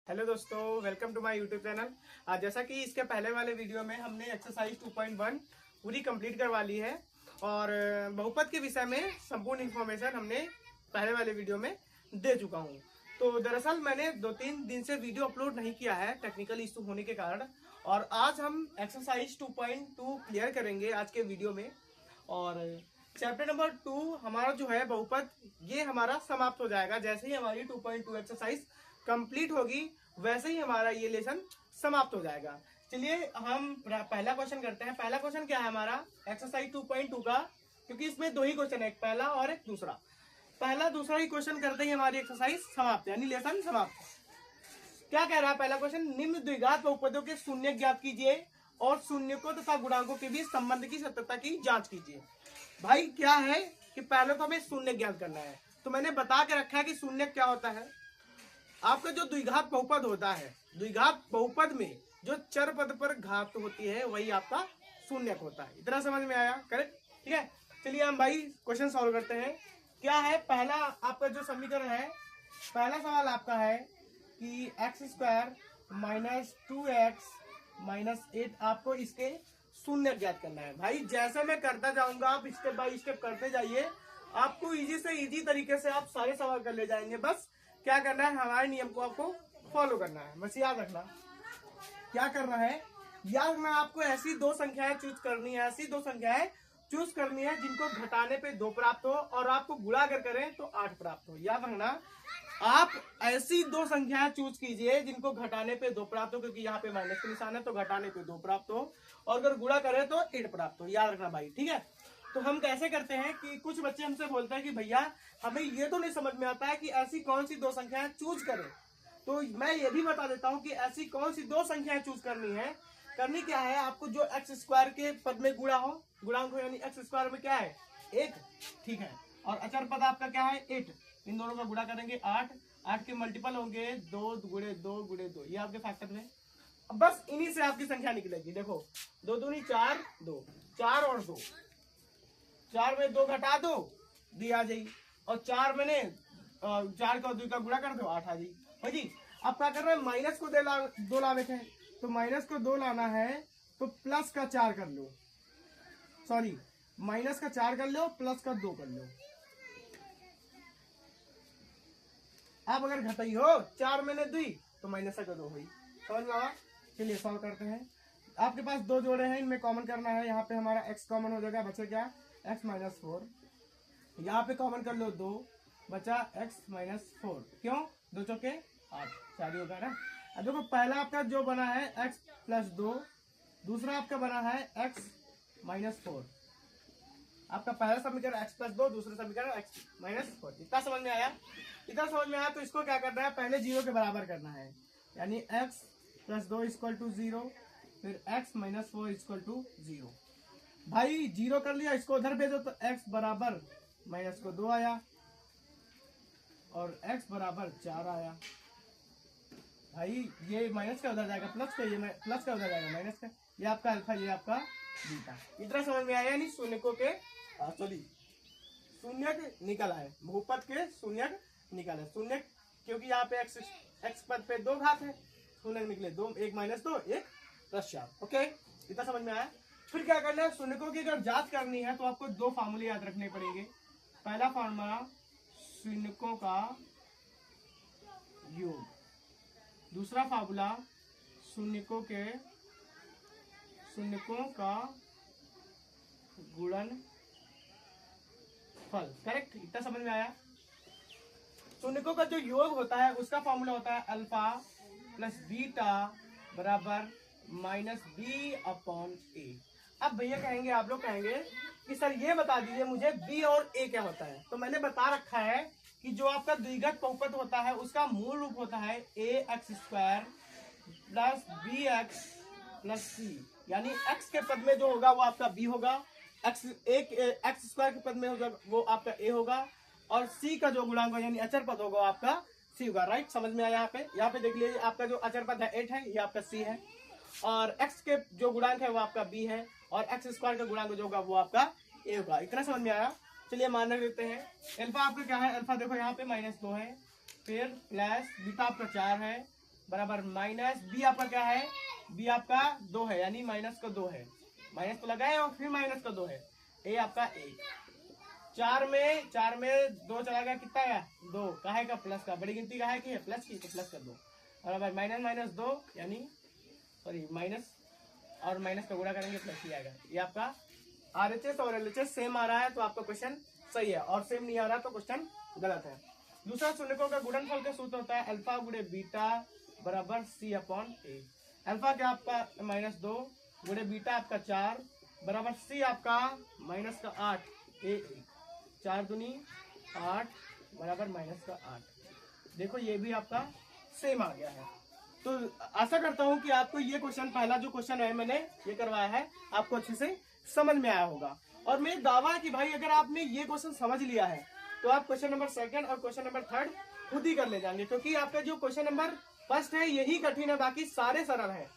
Hello दोस्तों, welcome to my YouTube channel. जैसा कि इसके पहले वाले वीडियो में हमने एक्सरसाइज 2.1 पूरी कंप्लीट करवा ली है और बहुपद के विषय में संपूर्ण इन्फॉर्मेशन हमने पहले वाले वीडियो में दे चुका हूं। तो दरअसल मैंने 2-3 दिन से वीडियो अपलोड नहीं किया है टेक्निकल इशू होने के कारण, और आज हम एक्सरसाइज 2.2 क्लियर करेंगे आज के वीडियो में। और चैप्टर नंबर 2 हमारा जो है बहुपद, ये हमारा समाप्त हो जाएगा। जैसे ही हमारी 2.2 एक्सरसाइज कंप्लीट होगी वैसे ही हमारा ये लेसन समाप्त हो जाएगा। चलिए हम पहला क्वेश्चन करते हैं। पहला क्वेश्चन क्या है हमारा एक्सरसाइज 2.2 का, क्योंकि इसमें दो ही क्वेश्चन है, एक पहला और एक दूसरा। पहला दूसरा ही क्वेश्चन करते ही हमारी एक्सरसाइज समाप्त, यानी लेसन समाप्त। क्या कह रहा है पहला क्वेश्चन? निम्न द्विघात बहुपदों के शून्य ज्ञात कीजिए और शून्यकों तथा गुणांकों के बीच संबंध की सत्यता की जांच कीजिए। भाई क्या है कि पहले तो हमें शून्य ज्ञात करना है। तो मैंने बता के रखा है कि शून्य क्या होता है। आपका जो द्विघात बहुपद होता है, द्विघात बहुपद में जो चर पद पर घात होती है वही आपका शून्यक होता है। इतना समझ में आया? करेक्ट, ठीक है। चलिए हम भाई क्वेश्चन सॉल्व करते हैं। क्या है पहला आपका जो समीकरण है, पहला सवाल आपका है कि x² माइनस 2x माइनस 8, आपको इसके शून्य ज्ञात करना है। भाई जैसे मैं करता जाऊंगा आप स्टेप बाय स्टेप करते जाइए, आपको इजी से इजी तरीके से आप सारे सवाल कर ले जाएंगे। बस क्या करना है, हमारे नियम को आपको फॉलो करना है, बस याद रखना। क्या करना है, याद रखना, आपको ऐसी दो संख्याएं चूज करनी है, ऐसी दो संख्याएं चूज करनी है जिनको घटाने पे 2 प्राप्त हो और आपको गुणा अगर करें तो 8 प्राप्त हो। याद रखना, आप ऐसी दो संख्याएं चूज कीजिए जिनको घटाने पे 2 प्राप्त हो, क्योंकि यहाँ पे माइनस का निशान है तो घटाने पे 2 प्राप्त हो, और अगर गुणा करें तो 8 प्राप्त हो। याद रखना भाई, ठीक है। तो हम कैसे करते हैं कि कुछ बच्चे हमसे बोलते हैं कि भैया हमें ये तो नहीं समझ में आता है कि ऐसी कौन सी दो संख्याएं चूज करें। तो मैं ये भी बता देता हूं कि ऐसी कौन सी दो संख्याएं चूज करनी है। करनी क्या है, आपको जो x² के पद में गुणा हो, गुणांक हो, यानी x² में क्या है 1, ठीक है, और अचर पद आपका क्या है 8। इन दोनों का गुणा करेंगे 8 के मल्टीपल होंगे 2 गुणे 2 गुणे 2, ये आपके फैक्टर में। अब बस इन्हीं से आपकी संख्या निकलेगी। देखो 2 दूनी 4, 2, 4 और 2, 4 में 2 घटा दो, 2 आ जाएगी, और 4 मैंने 4 का 2 का गुणा कर दो, 8 आ जाएगी। भाई जी अब क्या कर रहे हैं, माइनस को 2 लाने थे, तो माइनस को 2 लाना है तो प्लस का 4 कर लो, सॉरी माइनस का 4 कर लो, प्लस का 2 कर लो। आप अगर घटाई हो 4 मैंने 2 तो माइनस का 2 हुई। समझ में आवा? चलिए सॉल्व करते हैं। आपके पास दो जोड़े हैं, इनमें कॉमन करना है। यहाँ पे हमारा x कॉमन हो जाएगा, बचे क्या x माइनस 4। यहाँ पे कॉमन कर लो 2, बचा x माइनस 4। क्यों? 2 चौके 8, 4 ही होगा ना। अब देखो पहला आपका जो बना है x प्लस 2, दूसरा आपका बना है x माइनस 4। आपका पहला समीकरण x प्लस 2, दूसरा समीकरण x माइनस 4। इतना समझ में आया? इतना समझ में आया तो इसको क्या करना है, पहले 0 के बराबर करना है, यानी x प्लस 2 इक्वल टू 0, फिर x माइनस 4 इक्वल टू 0। भाई 0 कर लिया, इसको उधर भेजो तो x बराबर माइनस को 2 आया और x बराबर 4 आया। भाई ये माइनस का उधर जाएगा प्लस का, ये प्लस का उधर जाएगा माइनस का, ये आपका अल्फा, ये आपका बीटा। इतना समझ में आया? नहीं शून्यकों के शून्यक निकल आए, बहुपद के शून्यक निकल आए। शून्यक क्योंकि यहाँ पे x पद पे 2 घात है, शून्यक निकले 2, 1 माइनस 2, 1 प्लस 4। ओके, इतना समझ में आया? फिर क्या करना है, शून्यकों की अगर जांच करनी है तो आपको 2 फार्मूले याद रखने पड़ेंगे। पहला फार्मूला शून्यकों का योग, दूसरा फार्मूला शून्यकों का गुणनफल। करेक्ट, इतना समझ में आया? शून्यकों का जो योग होता है उसका फार्मूला होता है अल्फा प्लस बीटा बराबर माइनस b अपॉन ए। अब भैया कहेंगे, आप लोग कहेंगे कि सर ये बता दीजिए मुझे b और a क्या होता है। तो मैंने बता रखा है कि जो आपका द्विघात बहुपद होता है उसका मूल रूप होता है ax² plus bx plus c, यानी x के पद में जो होगा वो आपका b होगा, x² के पद में होगा वो आपका a होगा, और c का जो गुणांक यानी अचर पद होगा आपका c होगा। राइट, समझ में आया? यहाँ पे देख लीजिए, आपका जो अचर पद है 8 है, ये आपका c है, और x के जो गुणांक है वो आपका b है, और x² का गुणांक जो होगा वो आपका a होगा। इतना समझ में आया? चलिए मान लेते हैं अल्फा आपका क्या है, अल्फा देखो यहाँ पे -2 है, फिर प्लस बीटा आपका 4 है, बराबर माइनस बी आपका क्या है, बी आपका 2 है यानी माइनस का 2 है, माइनस तो लगाए और फिर माइनस का 2 है, ए आपका 1। 4 में 2 चला गया, कितना आया 2, काहे का प्लस का, बड़ी गिनती काहे की है प्लस की, तो प्लस कर दो बराबर माइनस माइनस 2 यानी सॉरी माइनस और माइनस का गुणा करेंगे प्लस ही आएगा। ये आपका आरएचएस और एलएचएस सेम आ रहा है तो आपका क्वेश्चन सही है, और सेम नहीं आ रहा तो क्वेश्चन गलत है। दूसरा शून्यकों का गुणनफल का सूत्र होता है अल्फा गुणे बीटा बराबर सी अपॉन ए। अल्फा क्या आपका -2 गुणे बीटा आपका 4 बराबर सी आपका माइनस का 8 ए 1, 4 दूनी 8 बराबर माइनस का 8। देखो ये भी आपका सेम आ गया है। तो आशा करता हूं कि आपको ये क्वेश्चन, पहला जो क्वेश्चन है मैंने ये करवाया है, आपको अच्छे से समझ में आया होगा। और मेरा दावा है कि भाई अगर आपने ये क्वेश्चन समझ लिया है तो आप क्वेश्चन नंबर 2 और क्वेश्चन नंबर 3 खुद ही कर ले जाएंगे, क्योंकि आपका जो क्वेश्चन नंबर 1 है यही कठिन है, बाकी सारे सरल है।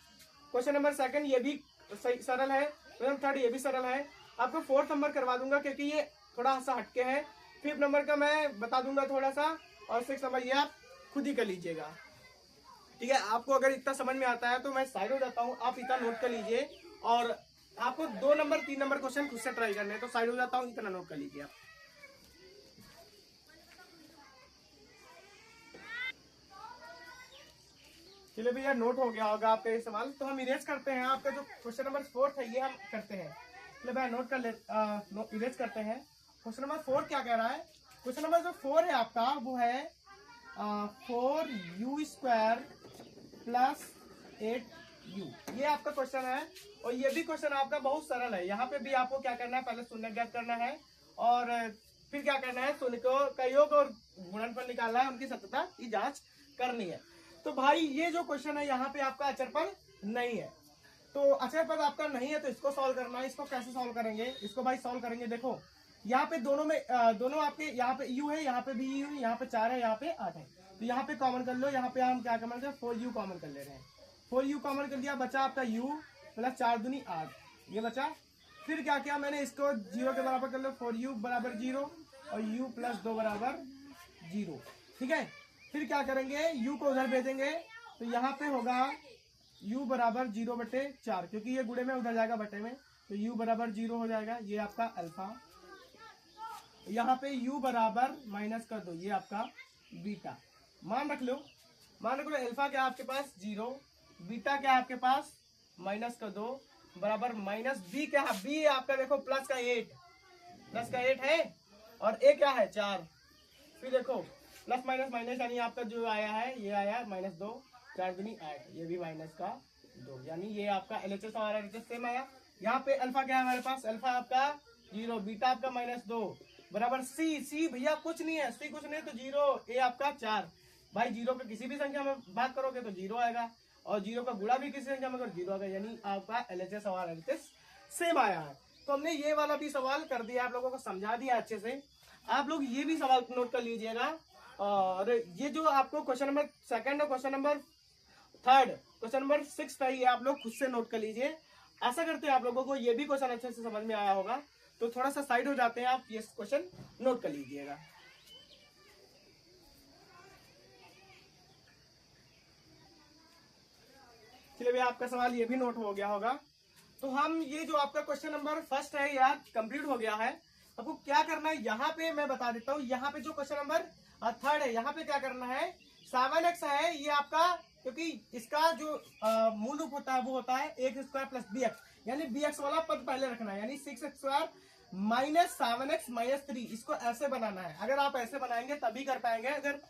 क्वेश्चन नंबर 2 ये भी सरल है, क्वेश्चन 3 ये भी सरल है। आपको 4th नंबर करवा दूंगा क्योंकि ये थोड़ा सा हटके है। 5th नंबर का मैं बता दूंगा थोड़ा सा, और 6th नंबर ये आप खुद ही कर लीजिएगा। ठीक है, आपको अगर इतना समझ में आता है तो मैं साइड हो जाता हूँ, आप इतना नोट कर लीजिए। और आपको 2 नंबर 3 नंबर क्वेश्चन खुद से ट्राई करने हैं तो साइड हो जाता हूँ, इतना नोट कर लीजिए आप। चलिए भैया नोट हो गया होगा आपका ये सवाल, तो हम इरेज करते हैं। आपका जो क्वेश्चन नंबर 4 है ये हम करते हैं। चलिए भैया नोट कर ले, इरेज करते हैं। क्वेश्चन नंबर 4 क्या कह रहा है, क्वेश्चन नंबर जो 4 है आपका वो है 4u² प्लस 8u, ये आपका क्वेश्चन है। और ये भी क्वेश्चन आपका बहुत सरल है। यहाँ पे भी आपको क्या करना है, पहले शून्य ज्ञात करना है और फिर क्या करना है, शून्य का योग और गुणनफल निकालना है, उनकी सत्यता की जांच करनी है। तो भाई ये जो क्वेश्चन है यहाँ पे आपका अचरपद नहीं है, तो अचरपद आपका नहीं है तो इसको सॉल्व करना है। इसको कैसे सॉल्व करेंगे, इसको भाई सॉल्व करेंगे। देखो यहाँ पे दोनों में दोनों आपके, यहाँ पे u है, यहाँ पे भी u, यहाँ पे 4 है, यहाँ पे 8 है, तो यहाँ पे कॉमन कर लो। यहाँ पे हम क्या कॉमन कर, 4u कॉमन कर ले रहे हैं। 4u कॉमन कर लिया, बचा आपका u प्लस 4 दूनी 8, ये बचा। फिर क्या किया मैंने, इसको 0 के बराबर कर लो, 4u बराबर 0 और u प्लस 2 बराबर 0। ठीक है, फिर क्या करेंगे, u को उधर भेजेंगे तो यहाँ पे होगा u बराबर 0/4, क्योंकि ये गुणे में उधर जाएगा बटे में, तो u बराबर 0 हो जाएगा। ये आपका अल्फा, यहाँ पे u बराबर माइनस कर दो, ये आपका बीटा। मान रख लो अल्फा क्या आपके पास 0, बीटा क्या आपके पास माइनस का 2 बराबर माइनस बी क्या है, बी आपका देखो प्लस का 8 है और ए क्या है 4। फिर देखो प्लस माइनस माइनस यानी आपका जो आया है ये आया -2, 4 दूनी 8, ये भी माइनस का 2, यानी ये आपका एलएचएस और आरएचएस सेम आया। यहाँ पे अल्फा क्या है हमारे पास, अल्फा आपका 0, बीटा आपका -2 बराबर सी भैया कुछ नहीं है, सी कुछ नहीं तो 0, ए आपका 4। भाई 0 पे किसी भी संख्या में बात करोगे तो 0 आएगा, और 0 का गुणा भी किसी संख्या में करो 0 आएगा, यानी आपका एलएचएस और आरएचएस सेम आया है। तो हमने ये वाला भी सवाल कर दिया, आप लोगों को समझा दिया अच्छे से। आप लोग ये भी सवाल नोट कर लीजिएगा। और ये जो आपको क्वेश्चन नंबर 2 और क्वेश्चन नंबर 3, क्वेश्चन नंबर 6 है, ये आप लोग खुद से नोट कर लीजिए। आशा करते हैं आप लोगों को ये भी क्वेश्चन अच्छे से समझ में आया होगा। तो थोड़ा सा साइड हो जाते हैं, आप ये क्वेश्चन नोट कर लीजिएगा। चलिए भैया आपका सवाल ये भी नोट हो गया होगा। तो हम ये जो आपका क्वेश्चन नंबर 1 है यार कंप्लीट हो गया है। आपको क्या करना है, यहाँ पे मैं बता देता हूँ। यहाँ पे जो क्वेश्चन नंबर 3 है, यहाँ पे क्या करना है, 7x है ये आपका, क्योंकि इसका जो मूल रूप होता है वो होता है x² प्लस bx, यानी bx वाला पद पहले रखना है, यानी 6x² माइनस 7x माइनस 3, इसको ऐसे बनाना है। अगर आप ऐसे बनाएंगे तभी कर पाएंगे, अगर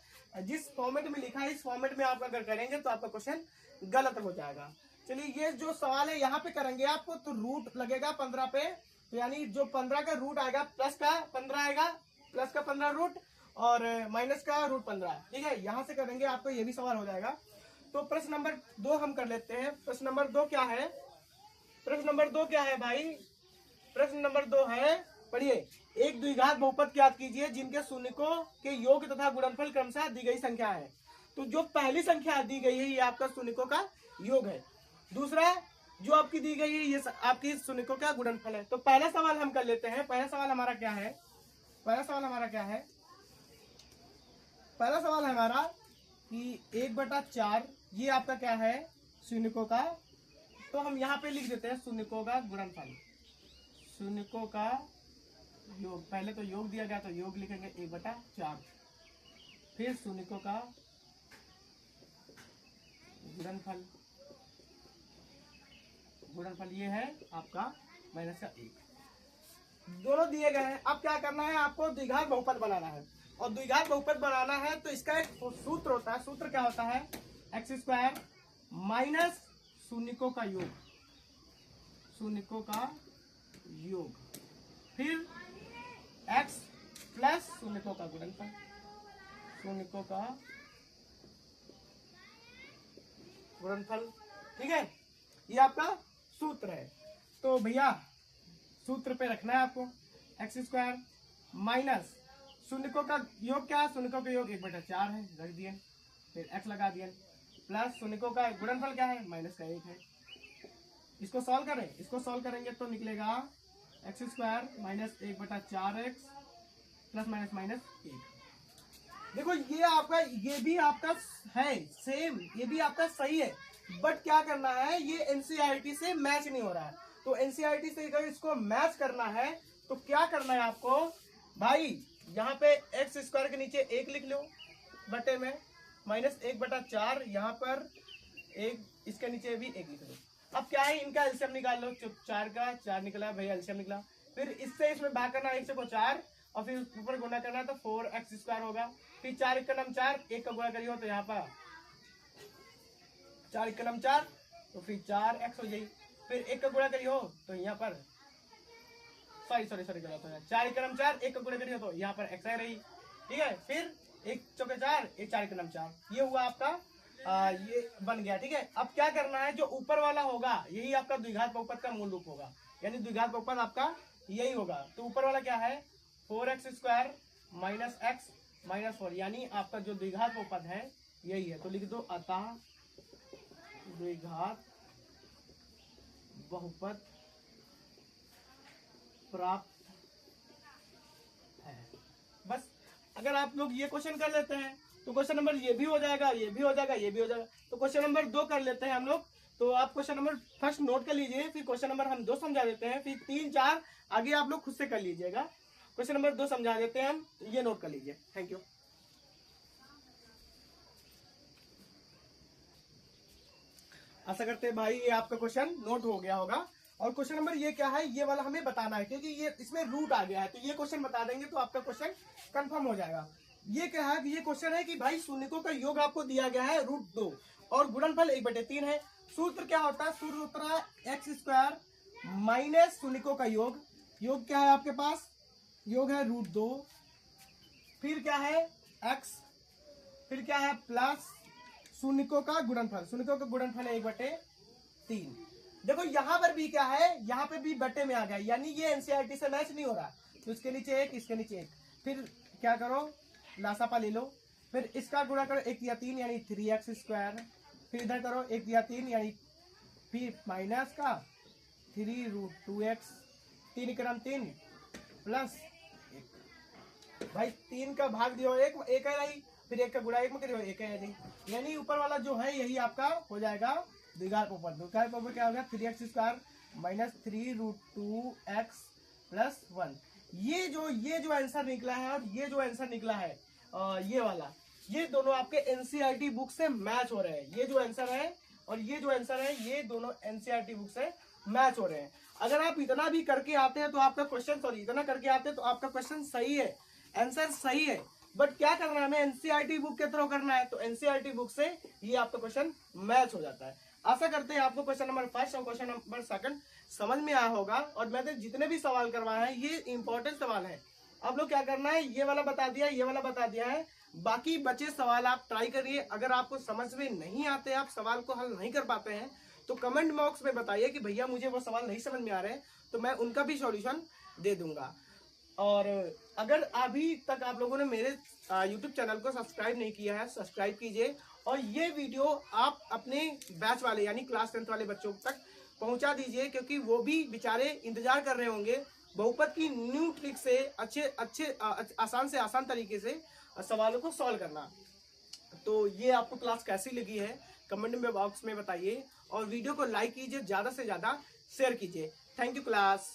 जिस फॉर्मेट में लिखा है इस फॉर्मेट में आप अगर करेंगे तो आपका क्वेश्चन गलत हो जाएगा। चलिए ये जो सवाल है यहाँ पे करेंगे आपको, तो रूट लगेगा 15 पे, तो यानी जो 15 का रूट आएगा प्लस का 15 आएगा, प्लस का 15 रूट और माइनस का रूट 15। ठीक है, यहाँ से करेंगे आपको ये भी सवाल हो जाएगा। तो प्रश्न नंबर 2 हम कर लेते हैं। प्रश्न नंबर 2 क्या है, प्रश्न नंबर 2 क्या है भाई, प्रश्न नंबर 2 है, पढ़िए, एक द्विघात बहुपद ज्ञात कीजिए जिनके शून्यकों के योग तथा गुणनफल क्रमशः दी गई संख्या है। तो जो पहली संख्या दी गई है ये आपका शून्यकों का योग है, दूसरा जो आपकी दी गई है ये आपकी शून्यकों का गुणनफल है। तो पहला सवाल हम कर लेते हैं। पहला सवाल हमारा क्या है, पहला सवाल हमारा कि 1/4 ये आपका क्या है, शून्यकों का, तो हम यहाँ पे लिख देते हैं शून्यकों का गुणनफल, शून्यकों का योग। पहले तो योग दिया गया तो योग लिखेंगे 1/4, फिर शून्यकों का गुणनफल, गुणनफल ये है आपका -1, दोनों दिए गए हैं। अब क्या करना है, आपको द्विघात बहुपद बनाना है, और द्विघात बहुपद बनाना है तो इसका एक सूत्र होता है। सूत्र क्या होता है, x² माइनस शून्यकों का योग, शून्यकों का योग, फिर x प्लस शून्यकों का गुणनफल, शून्यकों का गुणनफल। ठीक है, ये आपका सूत्र है। तो भैया सूत्र पे रखना है आपको, x² माइनस शून्यकों का योग, क्या है शून्यकों का योग 1/4 है, रख दिए, फिर x लगा दिए, प्लस शून्यकों का गुणनफल क्या है, -1 है। इसको सॉल्व करें, इसको सॉल्व करेंगे तो निकलेगा x² माइनस 1/4x प्लस -1। देखो ये आपका, ये भी आपका है सेम, ये भी आपका सही है, बट क्या करना है, ये एनसीईआरटी से मैच नहीं हो रहा है। तो एनसीईआरटी से अगर इसको मैच करना है तो क्या करना है आपको भाई, यहाँ पे x² के नीचे 1 लिख लो बटे में, -1/4, यहाँ पर 1, इसके नीचे भी 1 लिख लो। अब क्या है, इनका एलसीएम निकाल लो, 4 का 4 निकला भैया, एलसीएम निकला, फिर इससे इसमें भाग करना, 1 से को 4 और फिर ऊपर गुणा करना तो 4x² होगा, फिर 4 × 4, 1 का गुणा करियो तो यहाँ पर 4 × 4 तो फिर 4x हो जाएगी, फिर 1 का गुणा करियो तो यहाँ पर सॉरी गलत हो जाए, 4 × 4, 1 का गुणा करियो तो यहाँ पर x रही। ठीक है, फिर 1 × 4, 1 4 × 4, ये हुआ आपका ये बन गया। ठीक है, अब क्या करना है, जो ऊपर वाला होगा यही आपका द्विघात बहुपद का मूल रूप होगा, यानी द्विघात बहुपद आपका यही होगा। तो ऊपर वाला क्या है, 4x² माइनस x माइनस 4, यानी आपका जो द्विघात बहुपद है यही है। तो लिख दो, अतः द्विघात बहुपद प्राप्त है। बस अगर आप लोग ये क्वेश्चन कर लेते हैं तो क्वेश्चन नंबर ये भी हो जाएगा, ये भी हो जाएगा, ये भी हो जाएगा। तो क्वेश्चन नंबर 2 कर लेते हैं हम लोग। तो आप क्वेश्चन नंबर फर्स्ट नोट कर लीजिए, फिर क्वेश्चन नंबर हम 2 समझा देते हैं, फिर 3 4 आगे आप लोग खुद से कर लीजिएगा। क्वेश्चन नंबर 2 समझा देते हैं हम, ये नोट कर लीजिए। Thank you. आशा करते हैं भाई ये आपका क्वेश्चन नोट हो गया होगा। और क्वेश्चन नंबर ये क्या है, ये वाला हमें बताना है, क्योंकि ये इसमें रूट आ गया है, तो ये क्वेश्चन बता देंगे तो आपका क्वेश्चन कंफर्म हो जाएगा। ये क्या है, ये क्वेश्चन है कि भाई शून्यकों का योग आपको दिया गया है √2 और गुणनफल 1/3 है। सूत्र क्या होता है, सूत्र होता है x² माइनस शून्यकों का योग, योग क्या है आपके पास, योग है √2, फिर क्या है x, फिर क्या है प्लस शून्यकों का गुणनफल, शून्यकों का गुणनफल है 1/3। देखो यहाँ पर भी क्या है, यहाँ पे भी बटे में आ गया, यानी ये एनसीईआरटी से मैच नहीं हो रहा। तो इसके नीचे 1, इसके नीचे 1, फिर क्या करो लासापा ले लो, फिर इसका गुणा करो 1 या 3 यानी 3x², फिर इधर करो 1 या 3 यानी फिर माइनस का 3√2x, 3 × 3 प्लस 1। भाई 3 का भाग दियो 1 है नहीं, फिर 1 का गुणा 1 में करियो 1 है नहीं, यानी ऊपर वाला जो है यही आपका हो जाएगा द्विघात बहुपद। द्विघात बहुपद क्या हो गया, 3x² माइनस 3√2x प्लस 1। ये जो आंसर निकला है और ये जो आंसर निकला है ये वाला, ये दोनों आपके एनसीईआरटी बुक से मैच हो रहे हैं। ये जो आंसर है और ये जो आंसर है, ये दोनों एनसीईआरटी बुक से मैच हो रहे हैं। अगर आप इतना भी करके आते हैं तो आपका क्वेश्चन, इतना करके आते हैं तो आपका क्वेश्चन सही है, आंसर सही है, बट क्या करना है, हमें एनसीईआरटी बुक के थ्रू करना है, तो एनसीईआरटी बुक से ये आपका क्वेश्चन मैच हो जाता है। आशा करते हैं आपको क्वेश्चन नंबर 1 और क्वेश्चन नंबर 2 समझ में आया होगा। और मैंने जितने भी सवाल करवाए हैं ये इंपॉर्टेंट सवाल है। आप लोग क्या करना है, ये वाला बता दिया, ये वाला बता दिया है, बाकी बचे सवाल आप ट्राई करिए। अगर आपको समझ में नहीं आते, आप सवाल को हल नहीं कर पाते हैं, तो कमेंट बॉक्स में बताइए कि भैया मुझे वो सवाल नहीं समझ में आ रहे हैं, तो मैं उनका भी सॉल्यूशन दे दूंगा। और अगर अभी तक आप लोगों ने मेरे YouTube चैनल को सब्सक्राइब नहीं किया है, सब्सक्राइब कीजिए और ये वीडियो आप अपने बैच वाले यानी क्लास 10th वाले बच्चों तक पहुंचा दीजिए, क्योंकि वो भी बेचारे इंतजार कर रहे होंगे बहुपद की न्यू ट्रिक से आसान से आसान तरीके से सवालों को सॉल्व करना। तो ये आपको क्लास कैसी लगी है कमेंट में बॉक्स में बताइए और वीडियो को लाइक कीजिए, ज़्यादा से ज़्यादा शेयर कीजिए। Thank you class.